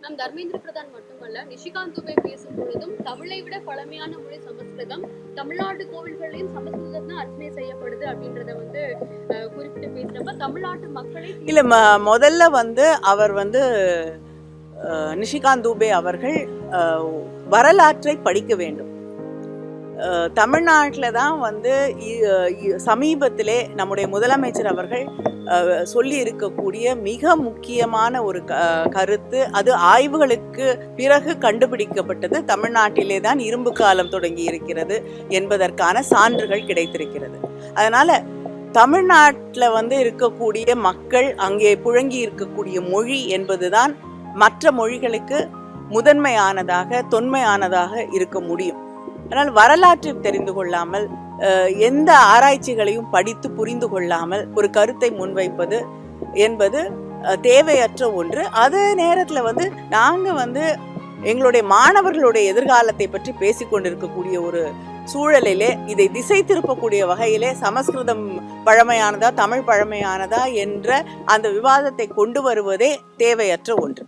நம் தர்மேந்திர பிரதான் மட்டுமல்ல, நிஷிகாந்த் துபே பேசும் பொழுதும் தமிழை விட பழமையான மொழி சமஸ்கிருதம், தமிழ்நாட்டு கோவில்களையும் சமஸ்கிருதம் தான் அர்ச்சனை செய்யப்படுது அப்படின்றத குறிப்பிட்டு பேசுறப்ப தமிழ்நாட்டு மக்களை இல்ல முதல்ல அவர் நிஷிகாந்த் துபே அவர்கள் வரலாற்றை படிக்க வேண்டும். தமிழ்நாட்டில் தான் சமீபத்திலே நம்முடைய முதலமைச்சர் அவர்கள் சொல்லி இருக்கக்கூடிய மிக முக்கியமான ஒரு கருத்து, அது ஆய்வுகளுக்கு பிறகு கண்டுபிடிக்கப்பட்டது. தமிழ்நாட்டிலே தான் இரும்பு காலம் தொடங்கி இருக்கிறது என்பதற்கான சான்றுகள் கிடைத்திருக்கிறது. அதனால தமிழ்நாட்டில் இருக்கக்கூடிய மக்கள், அங்கே புழங்கி இருக்கக்கூடிய மொழி என்பதுதான் மற்ற மொழிகளுக்கு முதன்மையானதாக தொன்மையானதாக இருக்க முடியும். ஆனால் வரலாற்றை தெரிந்து கொள்ளாமல், எந்த ஆராய்ச்சிகளையும் படித்து புரிந்து கொள்ளாமல் ஒரு கருத்தை முன்வைப்பது என்பது தேவையற்ற ஒன்று. அதே நேரத்தில் நாங்கள் எங்களுடைய மாணவர்களுடைய எதிர்காலத்தை பற்றி பேசிக்கொண்டிருக்கக்கூடிய ஒரு சூழலிலே இதை திசை திருப்பக்கூடிய வகையிலே சமஸ்கிருதம் பழமையானதா தமிழ் பழமையானதா என்ற அந்த விவாதத்தை கொண்டு வருவதே தேவையற்ற ஒன்று.